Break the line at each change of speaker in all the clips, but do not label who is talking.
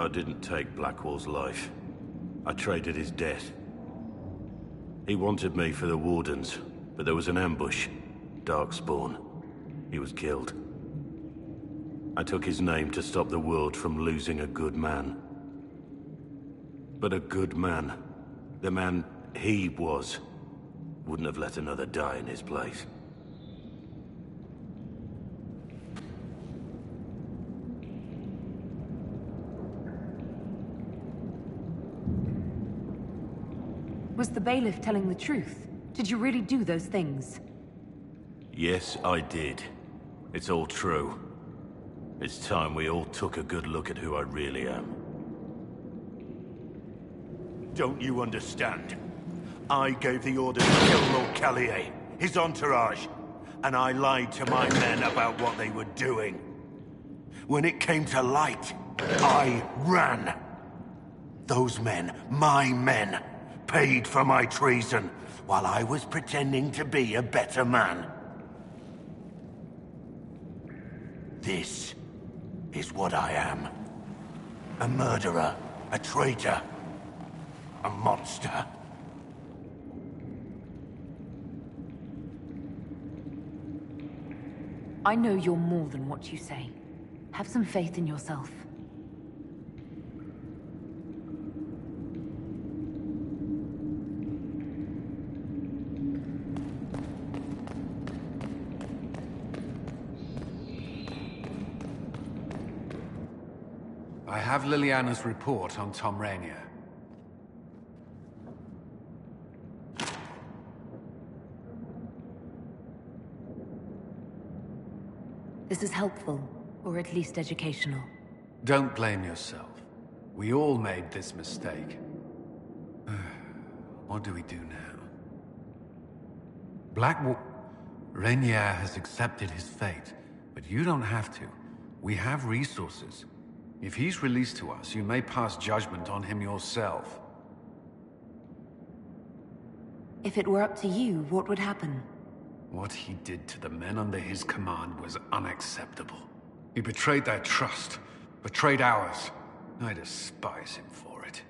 I didn't take Blackwall's life. I traded his death. He wanted me for the Wardens, but there was an ambush. Darkspawn. He was killed. I took his name to stop the world from losing a good man. But a good man, the man he was, wouldn't have let another die in his place.
Was the bailiff telling the truth? Did you really do those things?
Yes, I did. It's all true. It's time we all took a good look at who I really am. Don't you understand? I gave the order to kill Lord Callier, his entourage, and I lied to my men about what they were doing. When it came to light, I ran. Those men, my men, paid for my treason, while I was pretending to be a better man. This is what I am. A murderer, a traitor, a monster.
I know you're more than what you say. Have some faith in yourself.
I have Liliana's report on Tom Rainier.
This is helpful, or at least educational.
Don't blame yourself. We all made this mistake. What do we do now? Rainier has accepted his fate, but you don't have to. We have resources. If he's released to us, you may pass judgment on him yourself.
If it were up to you, what would happen?
What he did to the men under his command was unacceptable. He betrayed their trust, betrayed ours. I despise him for it.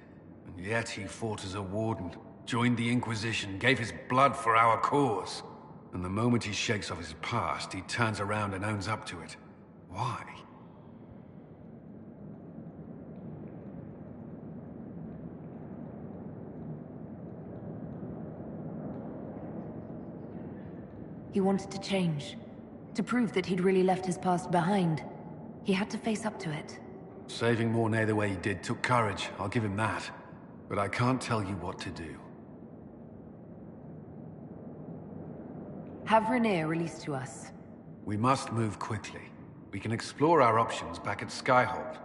And yet he fought as a warden, joined the Inquisition, gave his blood for our cause. And the moment he shakes off his past, he turns around and owns up to it. Why?
He wanted to change. To prove that he'd really left his past behind. He had to face up to it.
Saving Mornay the way he did took courage, I'll give him that. But I can't tell you what to do.
Have Rainier released to us.
We must move quickly. We can explore our options back at Skyhold.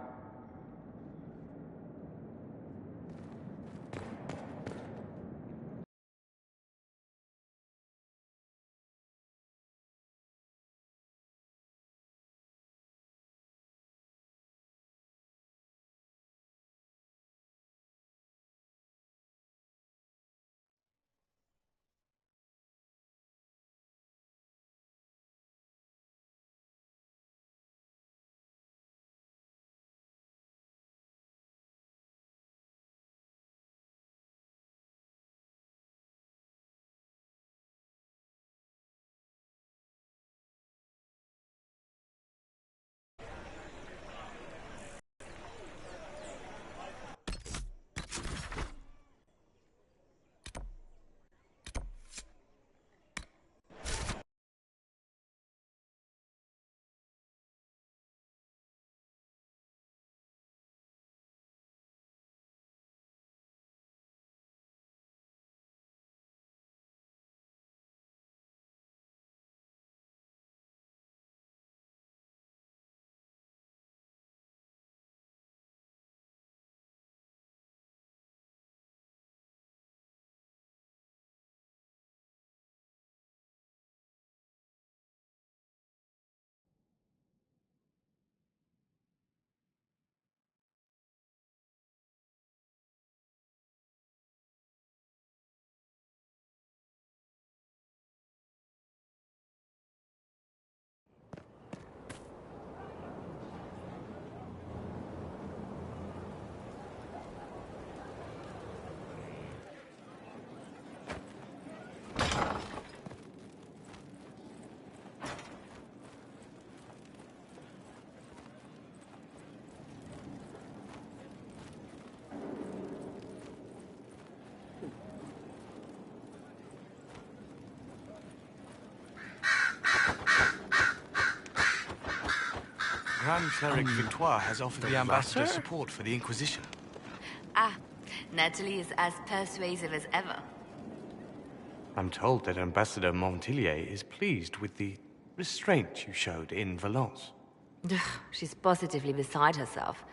Grand Cleric Victoire has offered the ambassador support for the Inquisition.
Ah, Natalie is as persuasive as ever.
I'm told that Ambassador Montillier is pleased with the restraint you showed in Valence.
She's positively beside herself.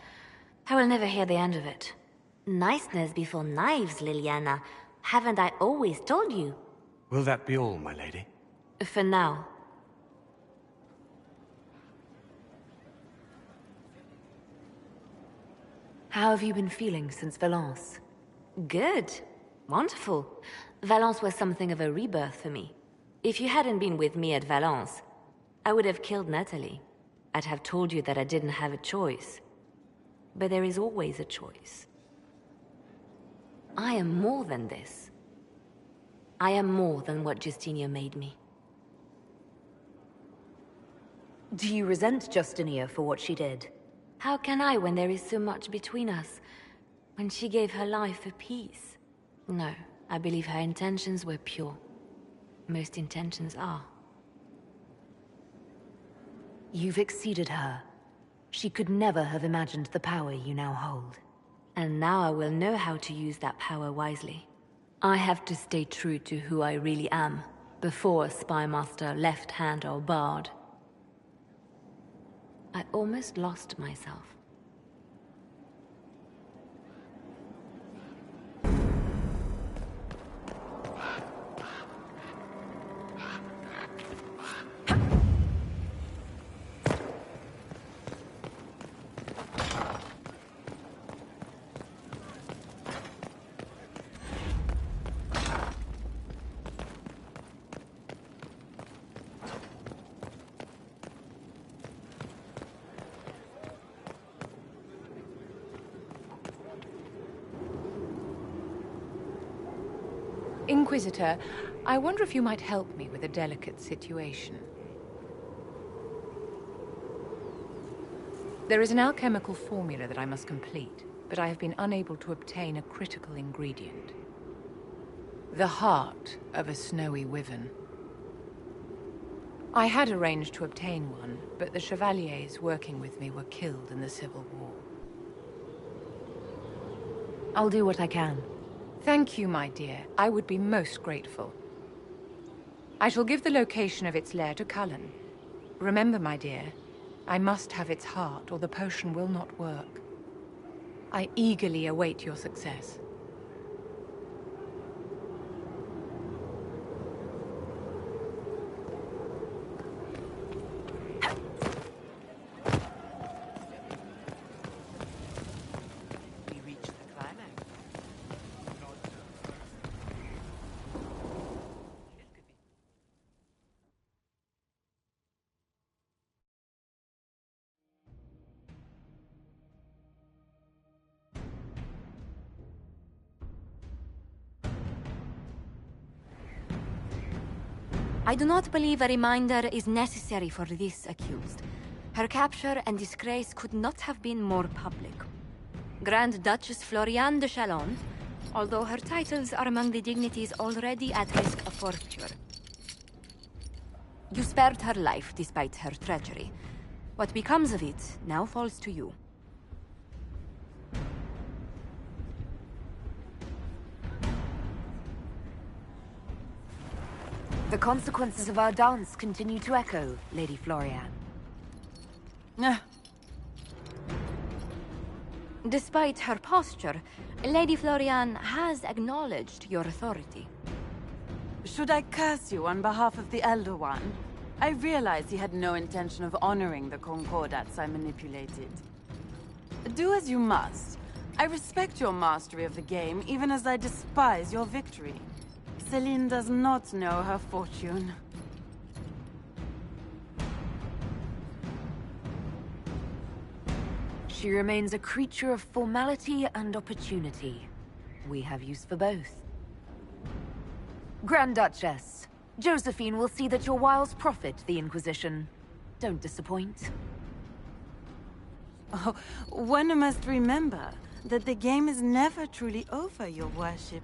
I will never hear the end of it.
Niceness before knives, Liliana. Haven't I always told you?
Will that be all, my lady?
For now. How have you been feeling since Valence? Good. Wonderful. Valence was something of a rebirth for me. If you hadn't been with me at Valence, I would have killed Natalie. I'd have told you that I didn't have a choice. But there is always a choice. I am more than this. I am more than what Justinia made me. Do you resent Justinia for what she did? How can I when there is so much between us? When she gave her life for peace? No, I believe her intentions were pure. Most intentions are. You've exceeded her. She could never have imagined the power you now hold. And now I will know how to use that power wisely. I have to stay true to who I really am, before Spymaster, Left Hand, or Bard. I almost lost myself.
Inquisitor, I wonder if you might help me with a delicate situation. There is an alchemical formula that I must complete, but I have been unable to obtain a critical ingredient. The heart of a snowy wyvern. I had arranged to obtain one, but the chevaliers working with me were killed in the Civil War.
I'll do what I can.
Thank you, my dear. I would be most grateful. I shall give the location of its lair to Cullen. Remember, my dear, I must have its heart, or the potion will not work. I eagerly await your success.
I do not believe a reminder is necessary for this accused. Her capture and disgrace could not have been more public. Grand Duchess Floriane de Chalons, although her titles are among the dignities already at risk of forfeiture. You spared her life despite her treachery. What becomes of it now falls to you.
The consequences of our dance continue to echo, Lady Floriane.
Despite her posture, Lady Floriane has acknowledged your authority.
Should I curse you on behalf of the Elder One? I realize he had no intention of honoring the concordats I manipulated. Do as you must. I respect your mastery of the game, even as I despise your victory. Celine does not know her fortune.
She remains a creature of formality and opportunity. We have use for both. Grand Duchess, Josephine will see that your wiles profit the Inquisition. Don't disappoint.
Oh, one must remember that the game is never truly over, your worship.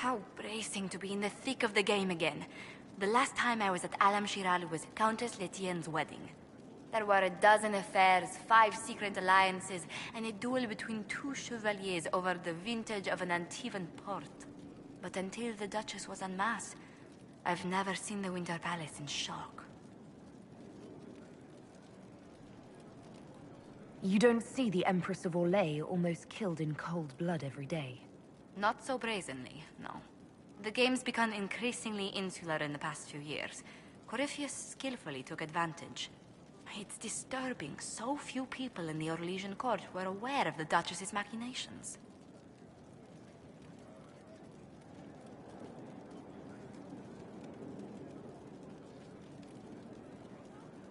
How bracing to be in the thick of the game again. The last time I was at Alam Shiral was Countess Letienne's wedding. There were a dozen affairs, 5 secret alliances, and a duel between 2 chevaliers over the vintage of an Antivan port. But until the Duchess was en masse, I've never seen the Winter Palace in shock.
You don't see the Empress of Orlais almost killed in cold blood every day.
Not so brazenly, no. The game's become increasingly insular in the past few years. Corypheus skillfully took advantage. It's disturbing so few people in the Orlesian court were aware of the Duchess's machinations.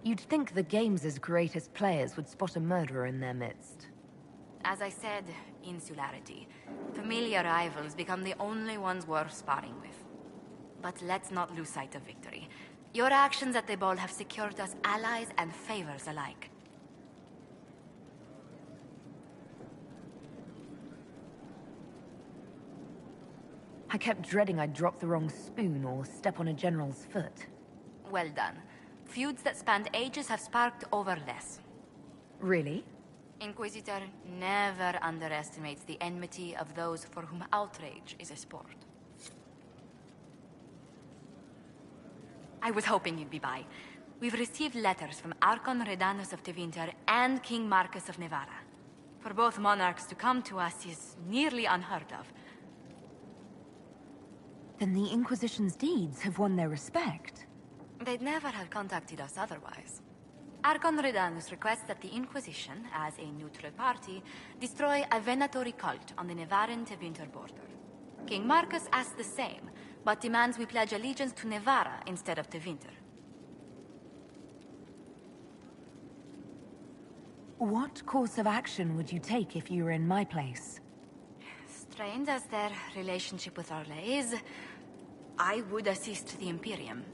You'd think the game's greatest players would spot a murderer in their midst.
As I said, insularity. Familiar rivals become the only ones worth sparring with. But let's not lose sight of victory. Your actions at the ball have secured us allies and favors alike.
I kept dreading I'd drop the wrong spoon or step on a general's foot.
Well done. Feuds that spanned ages have sparked over less.
Really?
Inquisitor never underestimates the enmity of those for whom outrage is a sport. I was hoping you'd be by. We've received letters from Archon Redanus of Tevinter and King Marcus of Nevada. For both monarchs to come to us is nearly unheard of.
Then the Inquisition's deeds have won their respect.
They'd never have contacted us otherwise. Archon Redanus requests that the Inquisition, as a neutral party, destroy a venatory cult on the Nevaran-Tevinter border. King Marcus asks the same, but demands we pledge allegiance to Nevara instead of Tevinter.
What course of action would you take if you were in my place?
Strained as their relationship with Orlais is, I would assist the Imperium.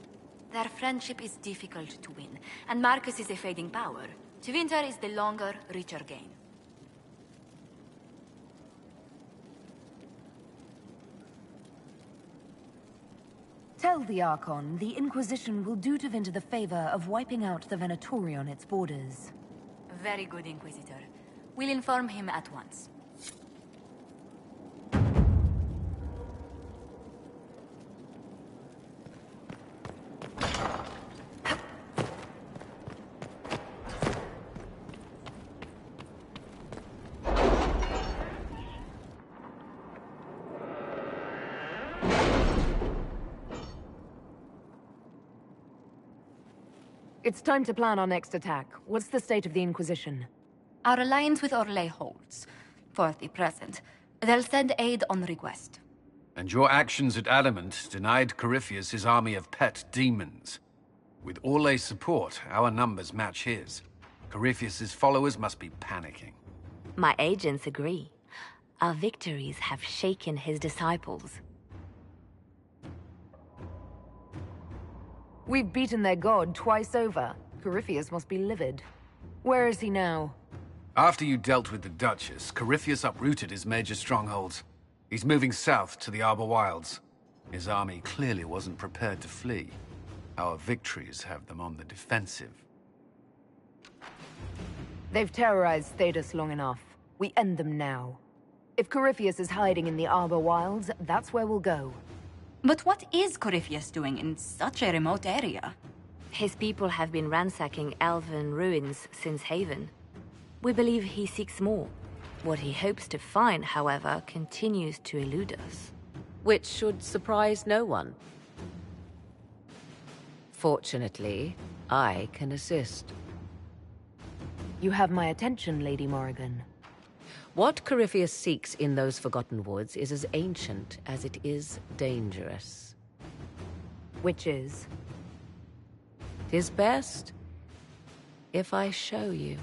Their friendship is difficult to win, and Marcus is a fading power. Tevinter is the longer, richer gain.
Tell the Archon the Inquisition will do Tevinter the favor of wiping out the Venatori on its borders.
Very good, Inquisitor. We'll inform him at once.
It's time to plan our next attack. What's the state of the Inquisition?
Our alliance with Orlais holds. For the present. They'll send aid on request.
And your actions at Adamant denied Corypheus his army of pet demons. With Orlais' support, our numbers match his. Corypheus's followers must be panicking.
My agents agree. Our victories have shaken his disciples. We've beaten their god twice over. Corypheus must be livid. Where is he now?
After you dealt with the Duchess, Corypheus uprooted his major strongholds. He's moving south to the Arbor Wilds. His army clearly wasn't prepared to flee. Our victories have them on the defensive.
They've terrorized Thedas long enough. We end them now. If Corypheus is hiding in the Arbor Wilds, that's where we'll go.
But what is Corypheus doing in such a remote area?
His people have been ransacking elven ruins since Haven. We believe he seeks more. What he hopes to find, however, continues to elude us.
Which should surprise no one. Fortunately, I can assist.
You have my attention, Lady Morrigan.
What Corypheus seeks in those Forgotten Woods is as ancient as it is dangerous.
Which is?
'Tis best if I show you.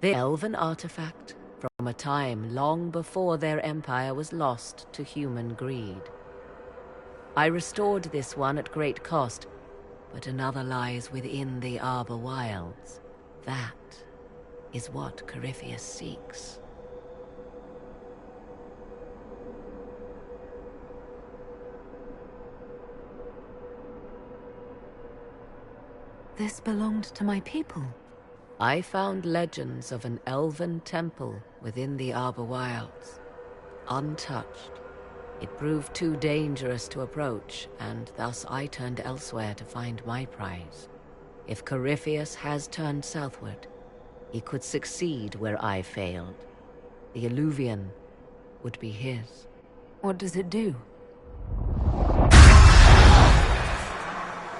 The elven artifact from a time long before their empire was lost to human greed. I restored this one at great cost, but another lies within the Arbor Wilds. That is what Corypheus seeks.
This belonged to my people.
I found legends of an elven temple within the Arbor Wilds, untouched. It proved too dangerous to approach, and thus I turned elsewhere to find my prize. If Corypheus has turned southward, he could succeed where I failed. The Illuvian would be his.
What does it do?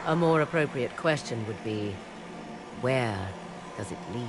A more appropriate question would be, where does it lead?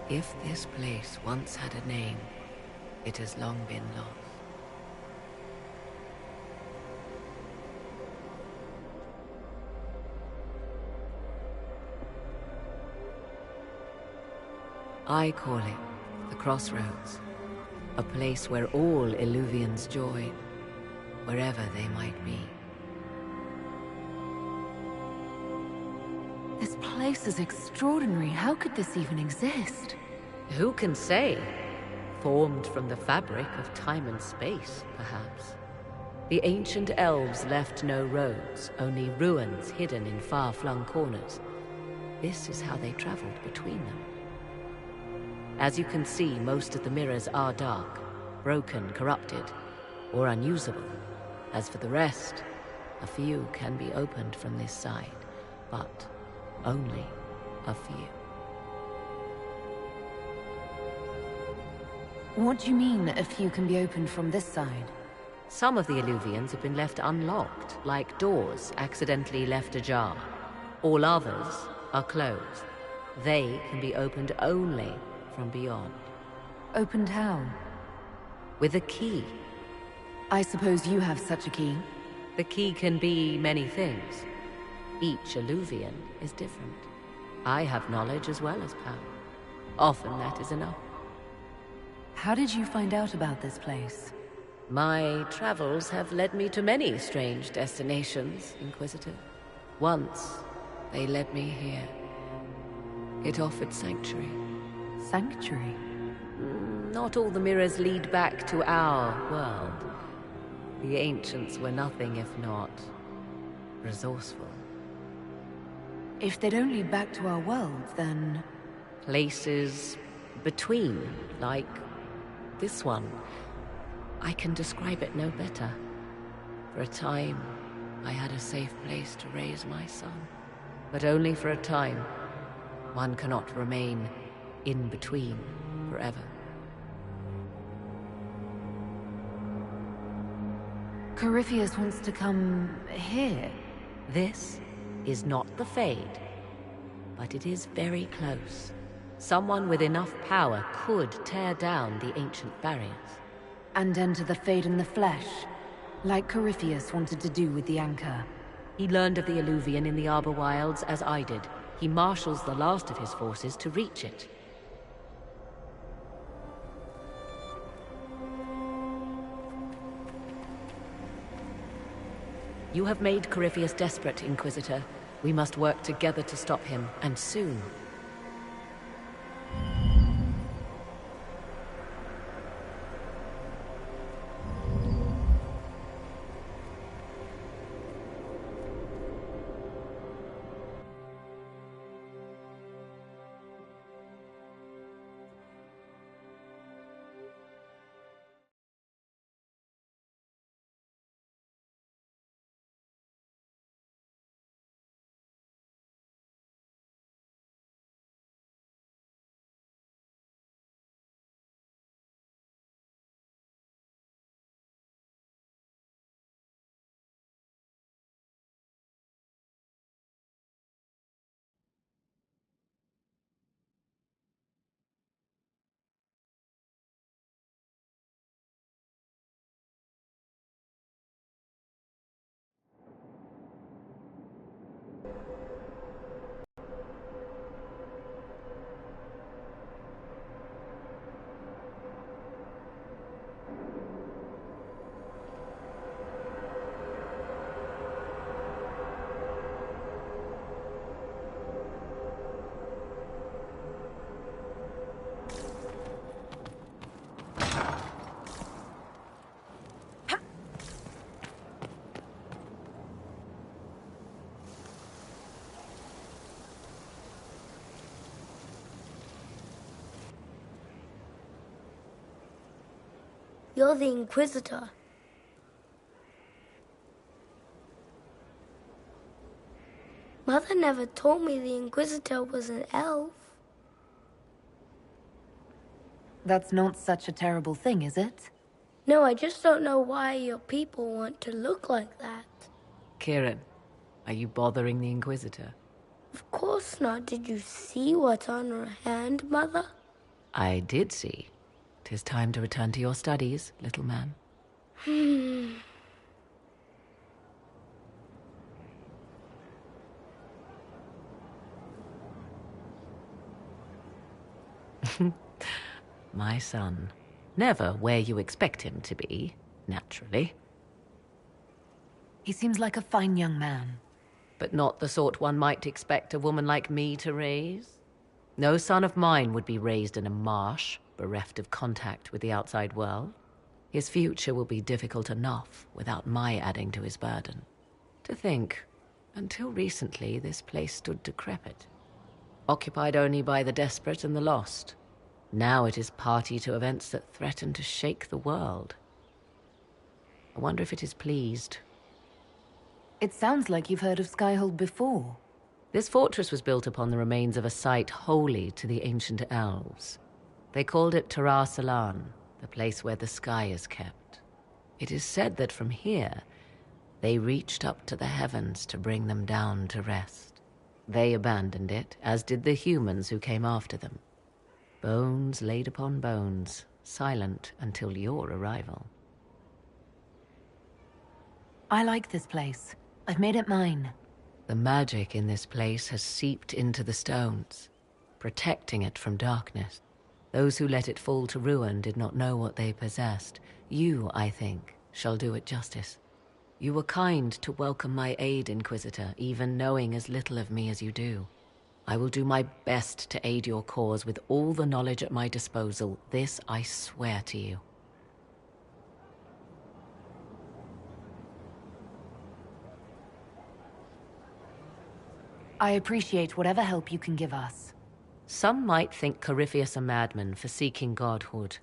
If this place once had a name, it has long been lost. I call it the Crossroads, a place where all Illuvians join, wherever they might be.
This place is extraordinary. How could this even exist?
Who can say? Formed from the fabric of time and space, perhaps. The ancient elves left no roads, only ruins hidden in far-flung corners. This is how they traveled between them. As you can see, most of the mirrors are dark, broken, corrupted, or unusable. As for the rest, a few can be opened from this side, but only a few.
What do you mean, a few can be opened from this side?
Some of the Illuvians have been left unlocked, like doors accidentally left ajar. All others are closed. They can be opened only from beyond.
Opened how?
With a key.
I suppose you have such a key.
The key can be many things. Each Illuvian is different. I have knowledge as well as power. Often that is enough.
How did you find out about this place?
My travels have led me to many strange destinations, Inquisitor. Once, they led me here. It offered sanctuary.
Sanctuary?
Not all the mirrors lead back to our world. The ancients were nothing if not resourceful.
If they don't lead back to our world, then...
Places between, like this one. I can describe it no better. For a time, I had a safe place to raise my son. But only for a time. One cannot remain in between forever.
Corypheus wants to come here.
This is not the Fade, but it is very close. Someone with enough power could tear down the ancient barriers.
And enter the Fade in the flesh, like Corypheus wanted to do with the Anchor.
He learned of the Illuvian in the Arbor Wilds as I did. He marshals the last of his forces to reach it. You have made Corypheus desperate, Inquisitor. We must work together to stop him, and soon.
You're the Inquisitor. Mother never told me the Inquisitor was an elf.
That's not such a terrible thing, is it?
No, I just don't know why your people want to look like that.
Kieran, are you bothering the Inquisitor?
Of course not. Did you see what's on her hand, Mother?
I did see. 'Tis time to return to your studies, little man. My son. Never where you expect him to be, naturally.
He seems like a fine young man.
But not the sort one might expect a woman like me to raise. No son of mine would be raised in a marsh, bereft of contact with the outside world. His future will be difficult enough without my adding to his burden. To think, until recently this place stood decrepit, occupied only by the desperate and the lost. Now it is party to events that threaten to shake the world. I wonder if it is pleased.
It sounds like you've heard of Skyhold before.
This fortress was built upon the remains of a site holy to the ancient elves. They called it Tarar Salan, the place where the sky is kept. It is said that from here, they reached up to the heavens to bring them down to rest. They abandoned it, as did the humans who came after them. Bones laid upon bones, silent until your arrival.
I like this place. I've made it mine.
The magic in this place has seeped into the stones, protecting it from darkness. Those who let it fall to ruin did not know what they possessed. You, I think, shall do it justice. You were kind to welcome my aid, Inquisitor, even knowing as little of me as you do. I will do my best to aid your cause with all the knowledge at my disposal. This I swear to you.
I appreciate whatever help you can give us.
Some might think Corypheus a madman for seeking godhood.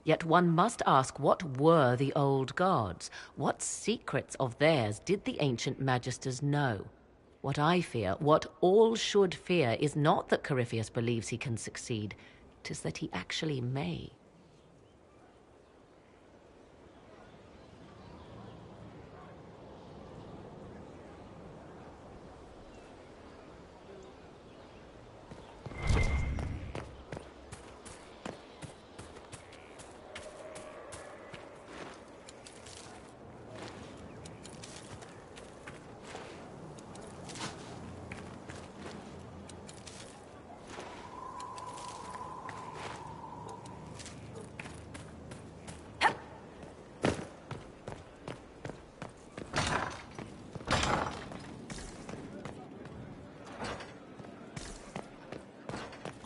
Yet one must ask, what were the old gods? What secrets of theirs did the ancient magisters know? What I fear, what all should fear, is not that Corypheus believes he can succeed. 'Tis that he actually may.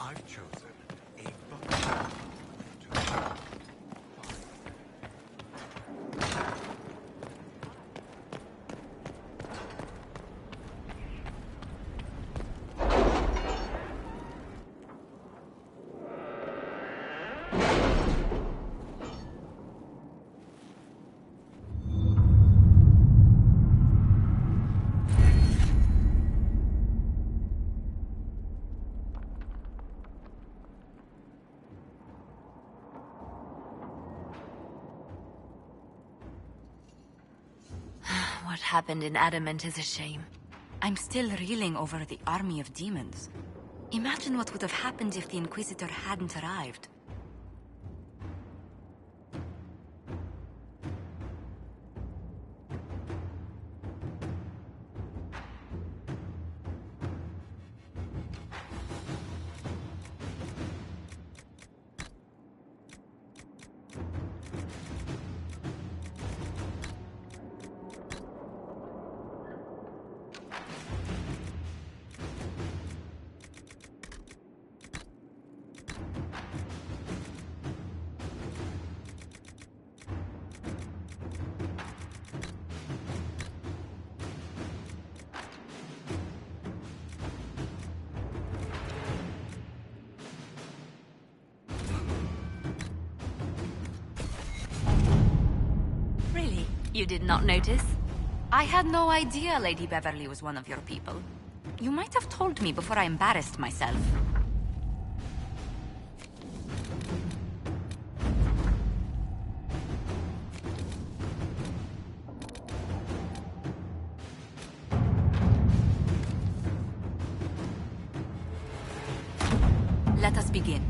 I've chosen a bucket.
What happened in Adamant is a shame.
I'm still reeling over the army of demons. Imagine what would have happened if the Inquisitor hadn't arrived.
You did not notice?
I had no idea Lady Beverly was one of your people. You might have told me before I embarrassed myself. Let us begin.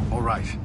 All right.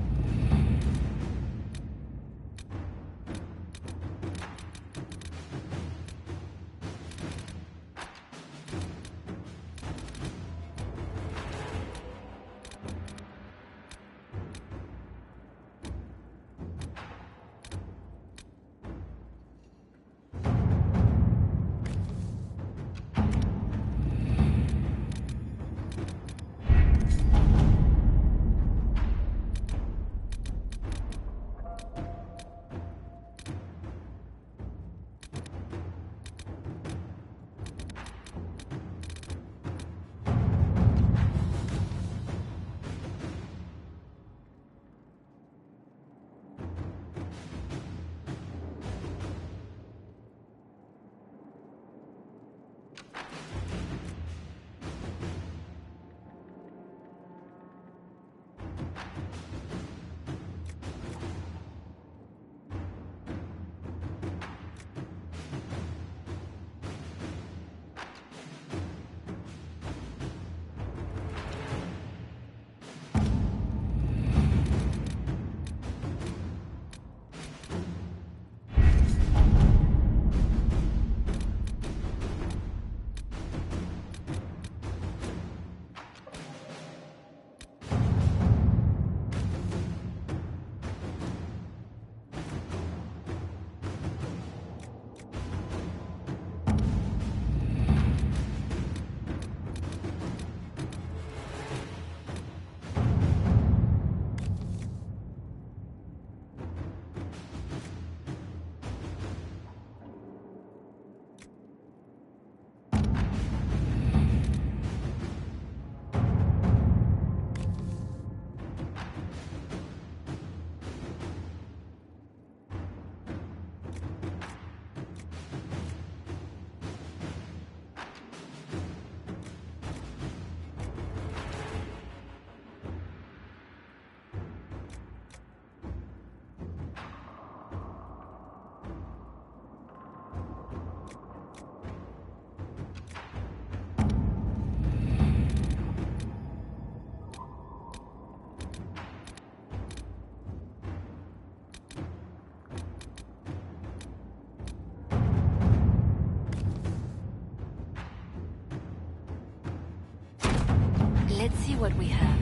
Let's see what we have.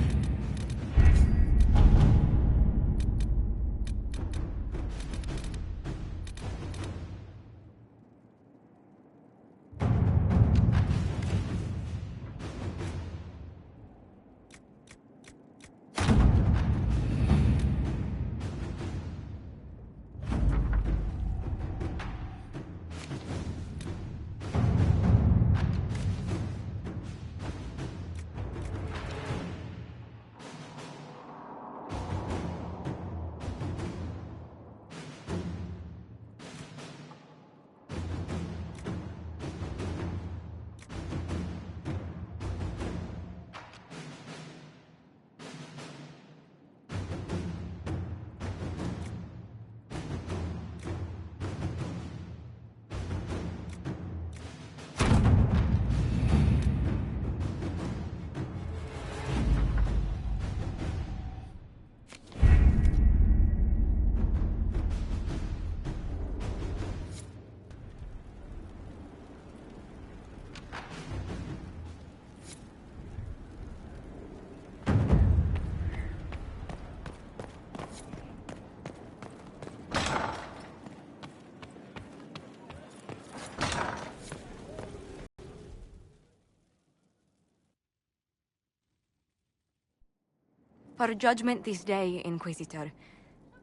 For judgment this day, Inquisitor,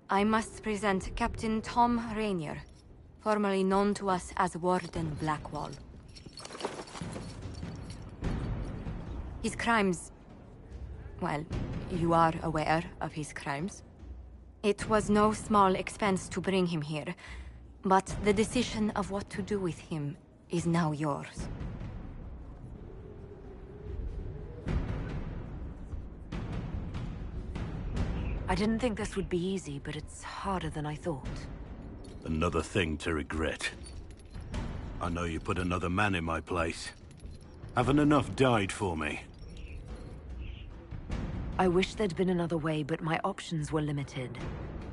I must present Captain Tom Rainier, formerly known to us as Warden Blackwall. His crimes... well, you are aware of his crimes. It was no small expense to bring him here, but the decision of what to do with him is now yours.
I didn't think this would be easy, but it's harder than I thought.
Another thing to regret. I know you put another man in my place. Haven't enough died for me.
I wish there'd been another way, but my options were limited.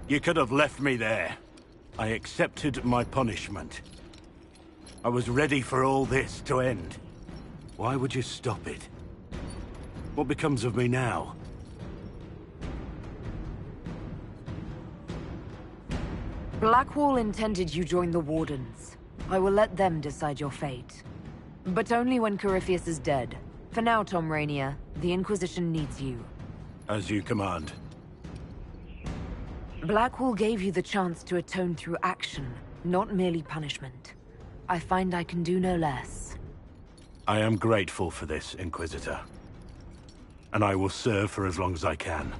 You could have left me there. I accepted my punishment. I was ready for all this to end. Why would you stop it? What becomes of me now?
Blackwall intended you join the Wardens. I will let them decide your fate. But only when Corypheus is dead. For now, Tom Rainier, the Inquisition needs you.
As you command.
Blackwall gave you the chance to atone through action, not merely punishment. I find I can do no less.
I am grateful for this, Inquisitor. And I will serve for as long as I can.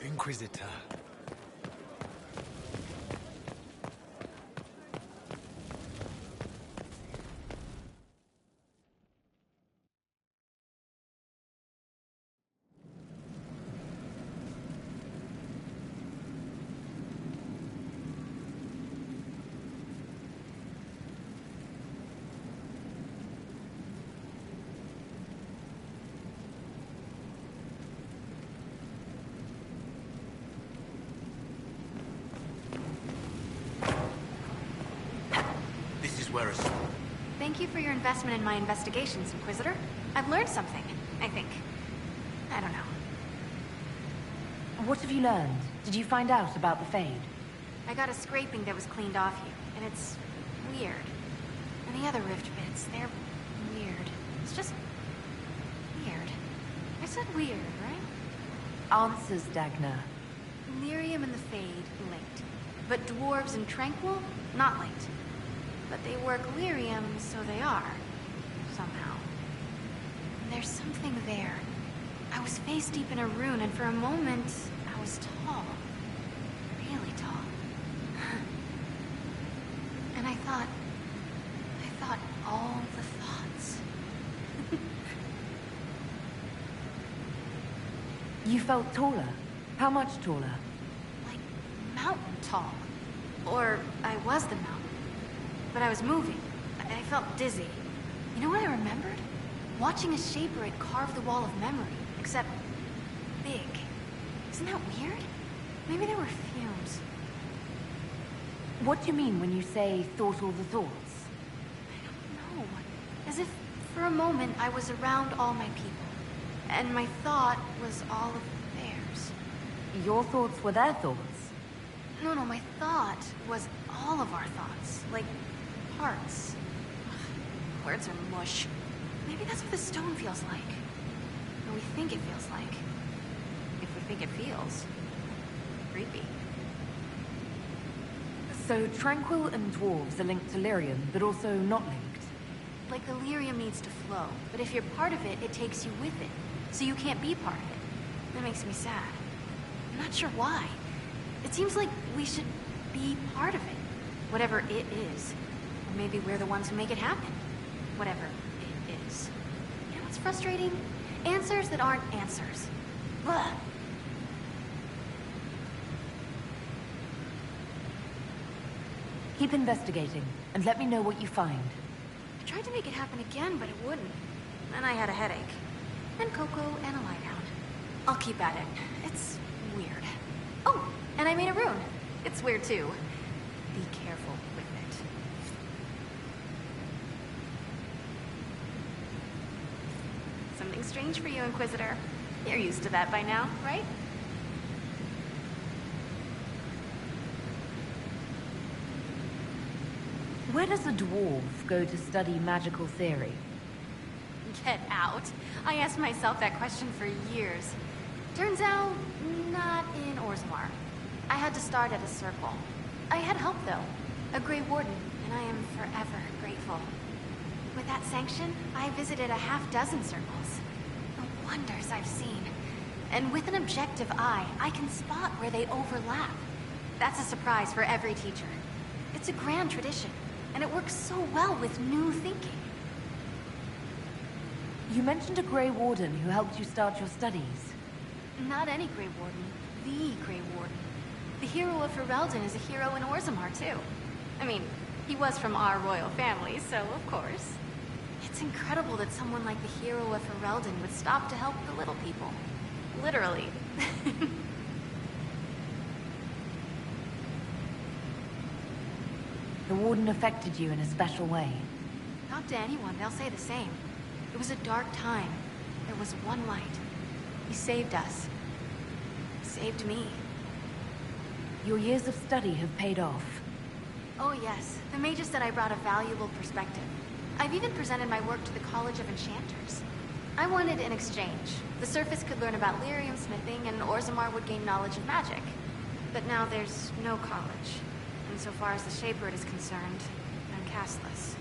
Inquisitor.
Thank you for your investment in my investigations, Inquisitor. I've learned something, I think. I don't know.
What have you learned? Did you find out about the Fade?
I got a scraping that was cleaned off you, and it's weird. And the other rift bits, they're weird. It's just weird. I said weird, right?
Answers, Dagna.
Lyrium and the Fade linked, but dwarves and Tranquil, not linked. But they work lyrium, so they are. Somehow. And there's something there. I was face deep in a rune, and for a moment, I was tall. Really tall. And I thought all the thoughts.
You felt taller? How much taller?
Like mountain tall. Or I was the mountain. But I was moving. I felt dizzy. You know what I remembered? Watching a Shaper had carved the wall of memory, except big. Isn't that weird? Maybe there were fumes.
What do you mean when you say thought all the thoughts?
I don't know. As if for a moment I was around all my people. And my thought was all of theirs.
Your thoughts were their thoughts?
No, my thought was all of our thoughts. Like parts. Ugh, words are mush. Maybe that's what the stone feels like. Or we think it feels like. If we think it feels. Creepy.
So Tranquil and Dwarves are linked to Lyrium, but also not linked?
Like the lyrium needs to flow, but if you're part of it, it takes you with it. So you can't be part of it. That makes me sad. I'm not sure why. It seems like we should be part of it. Whatever it is. Or maybe we're the ones who make it happen. Whatever it is. You know what's frustrating? Answers that aren't answers. Blah.
Keep investigating, and let me know what you find.
I tried to make it happen again, but it wouldn't. Then I had a headache. And Coco and a lie down. I'll keep at it. It's weird. Oh, and I made a rune. It's weird too.
Be careful with it.
Something strange for you, Inquisitor. You're used to that by now, right?
Where does a dwarf go to study magical theory?
Get out. I asked myself that question for years. Turns out, not in Orzammar. I had to start at a circle. I had help, though. A Grey Warden, and I am forever grateful. With that sanction, I visited a half-dozen circles. The wonders I've seen. And with an objective eye, I can spot where they overlap. That's a surprise for every teacher. It's a grand tradition, and it works so well with new thinking.
You mentioned a Grey Warden who helped you start your studies.
Not any Grey Warden. The Grey Warden. The hero of Ferelden is a hero in Orzammar, too. I mean, he was from our royal family, so of course. It's incredible that someone like the hero of Ferelden would stop to help the little people. Literally.
The Warden affected you in a special way.
Talk to anyone, they'll say the same. It was a dark time. There was one light. He saved us. Saved me.
Your years of study have paid off.
Oh yes, the mages said I brought a valuable perspective. I've even presented my work to the College of Enchanters. I wanted an exchange. The Surface could learn about lyrium smithing, and Orzammar would gain knowledge of magic. But now there's no college. And so far as the Shaper is concerned, I'm castless.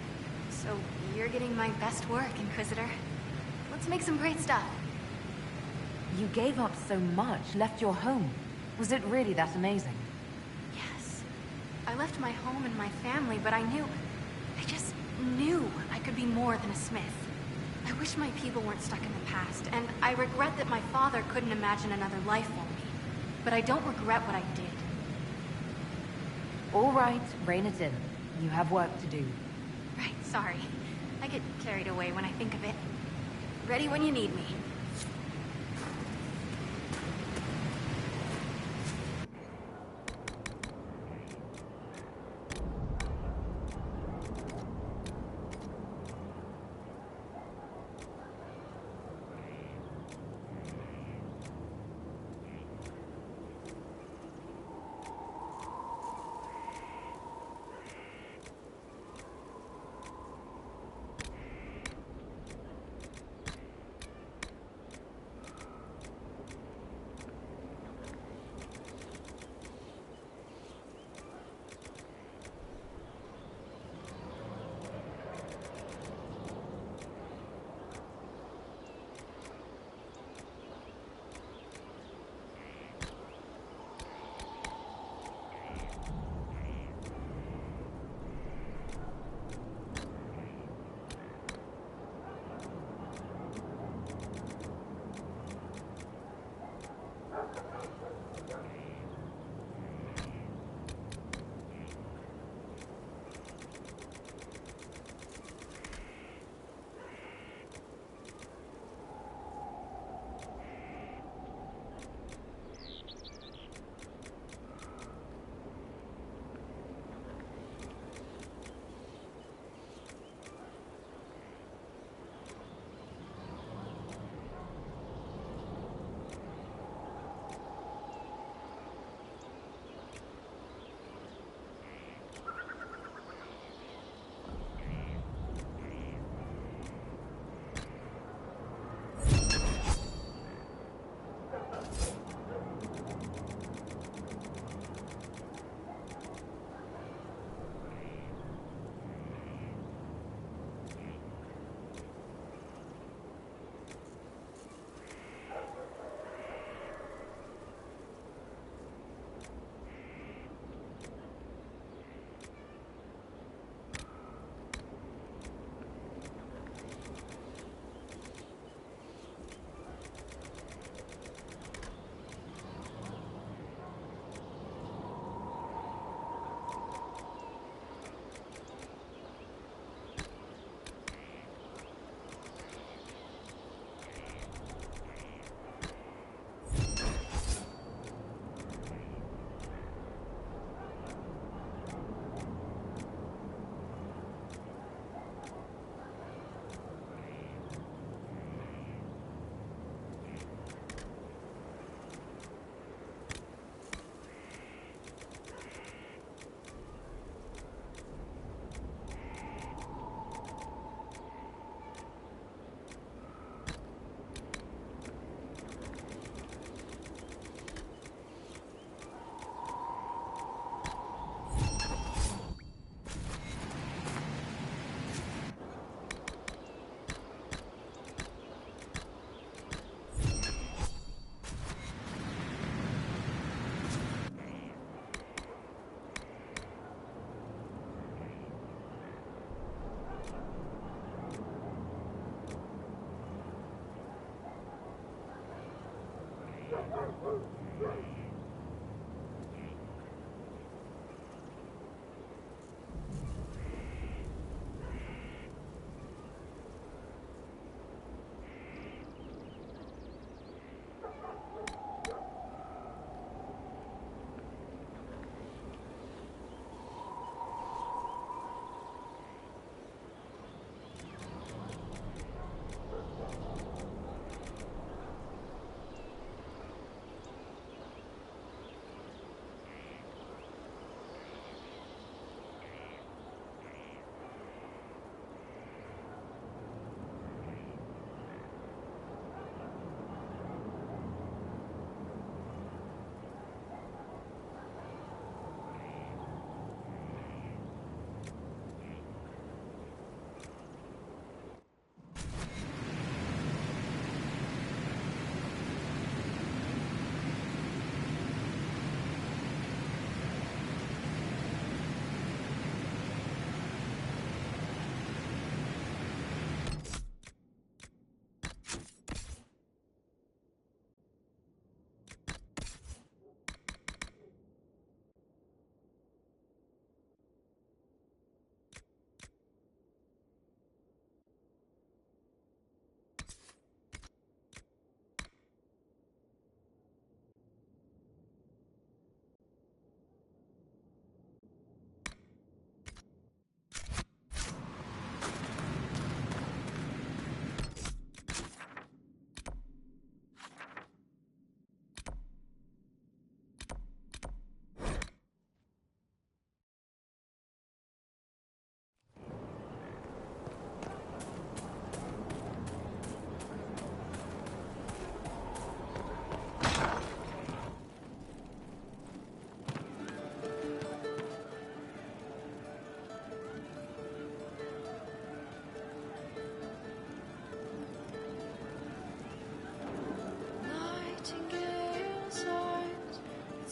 So you're getting my best work, Inquisitor. Let's make some great stuff.
You gave up so much, left your home. Was it really that amazing?
Yes. I left my home and my family, but I just knew I could be more than a smith. I wish my people weren't stuck in the past, and I regret that my father couldn't imagine another life for me. But I don't regret what I did.
All right, rein it in. You have work to do.
Right, sorry. I get carried away when I think of it. Ready when you need me.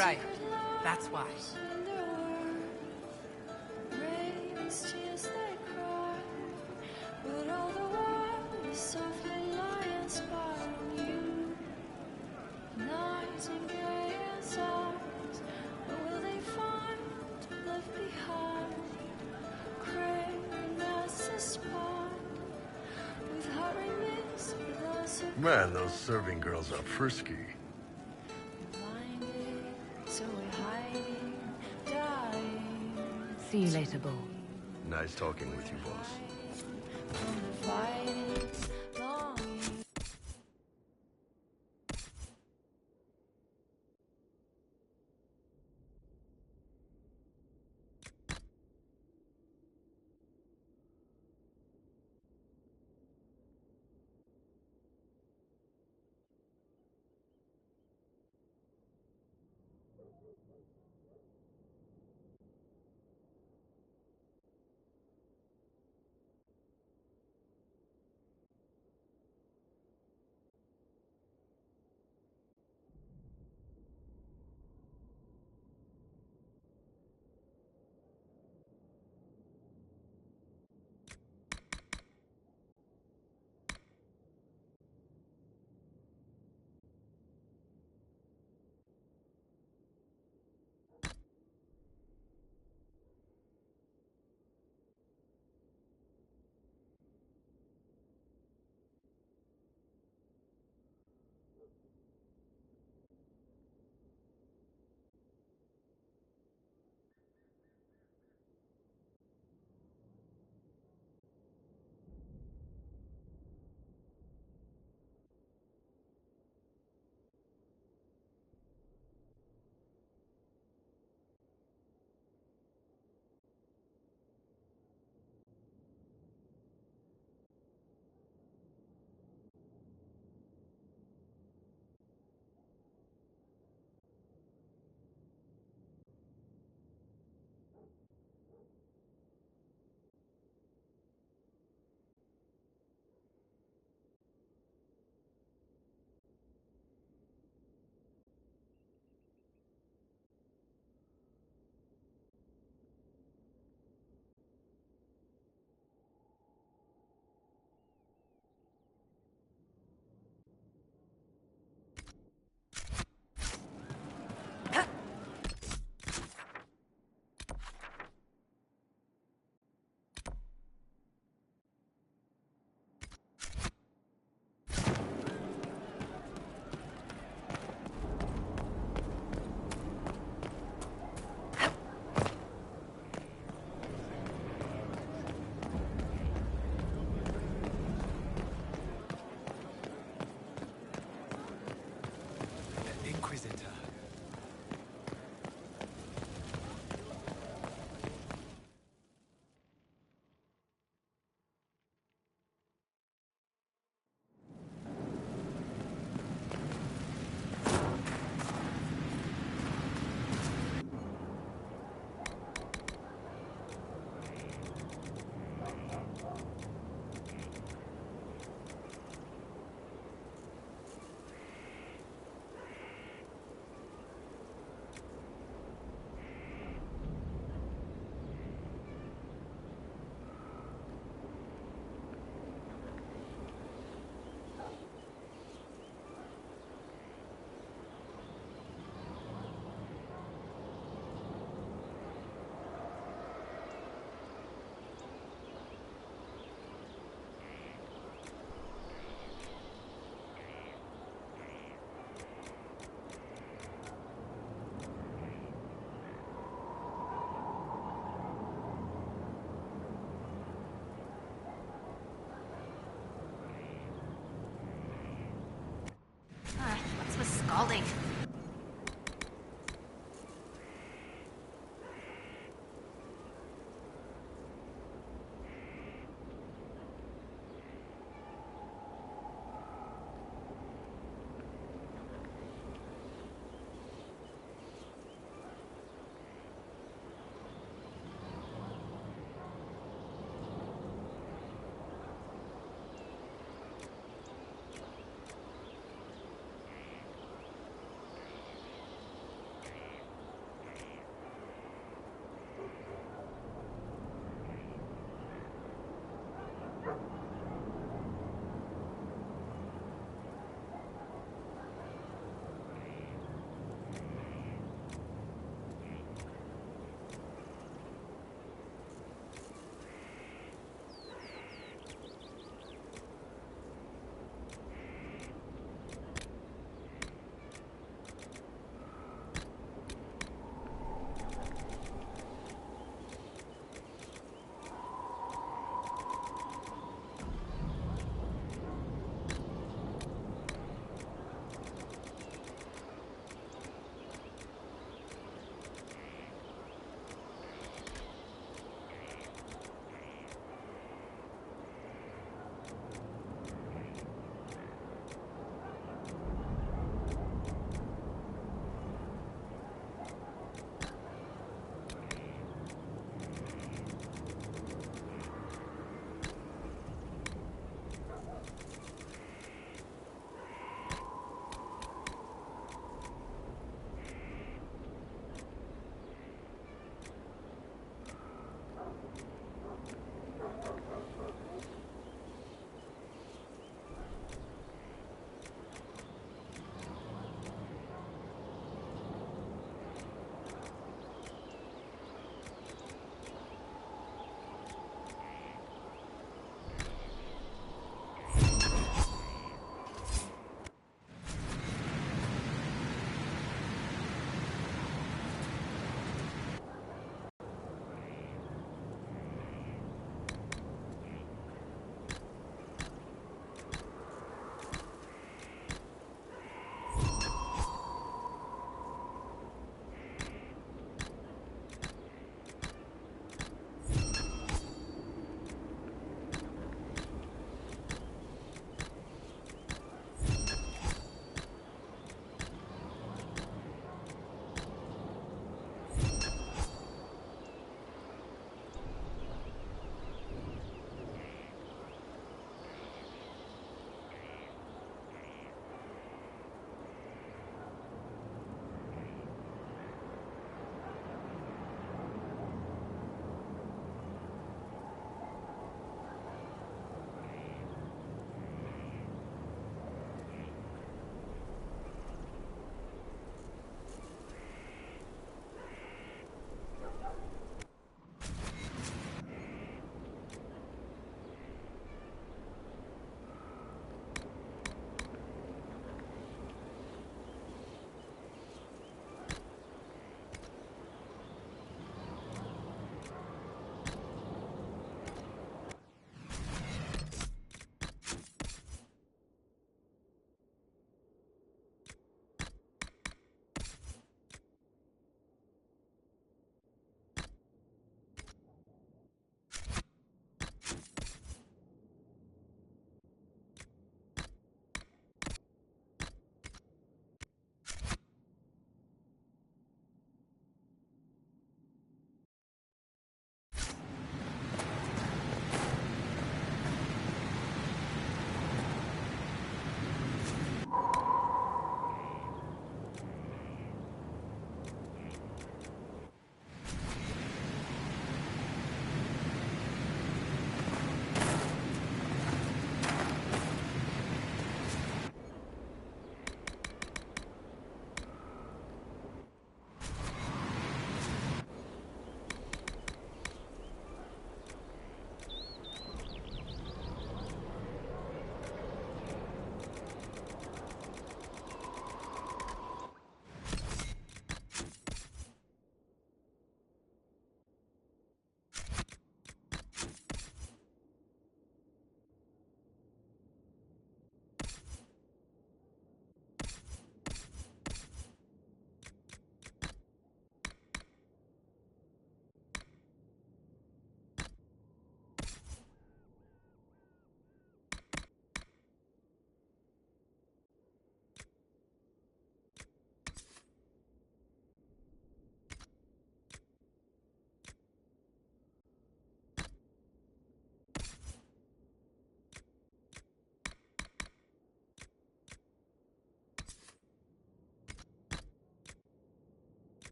Right. That's why.
Man, those serving girls are frisky.
See you later, Bull.
Nice talking with you, boss.
building.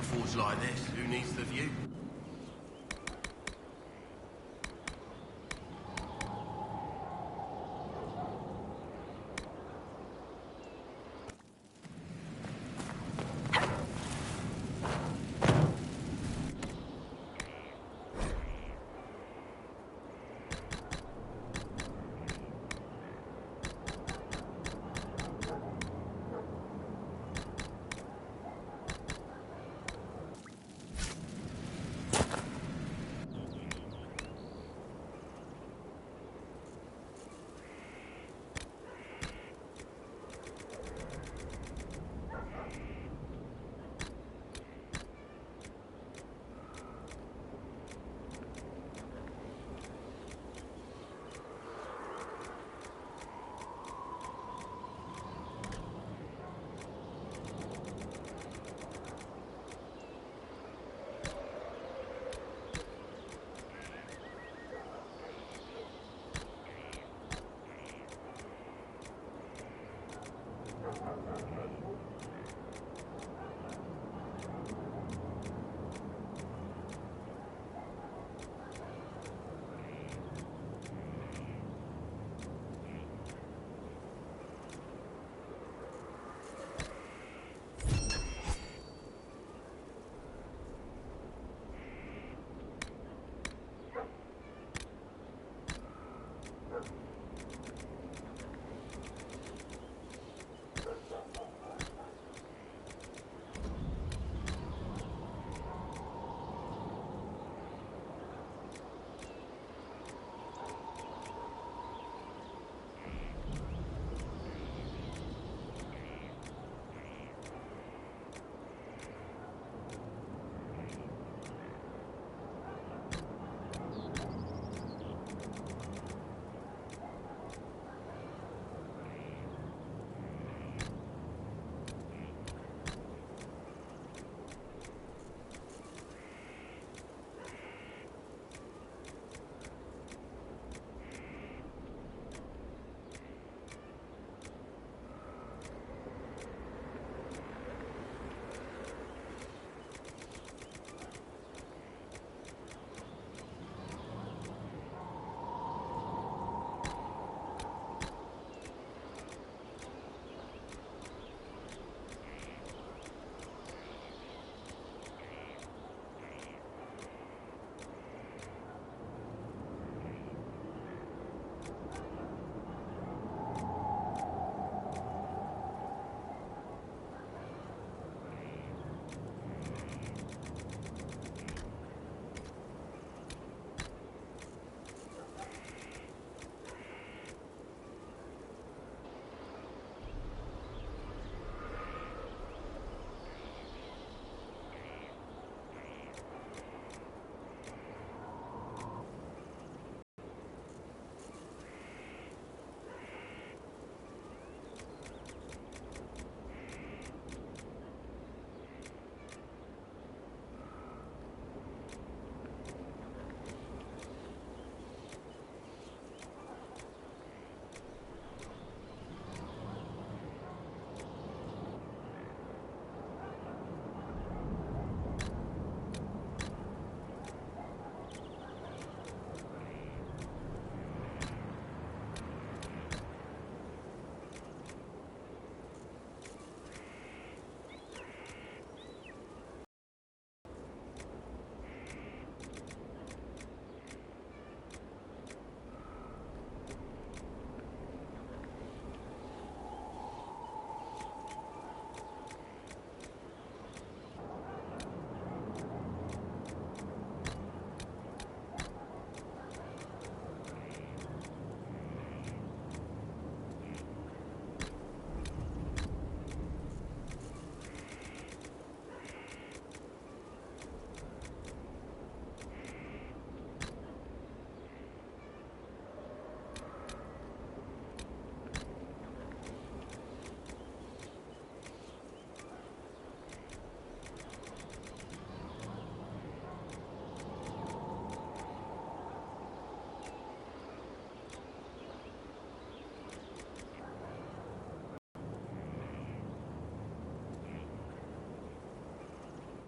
a forge like this, who needs the view?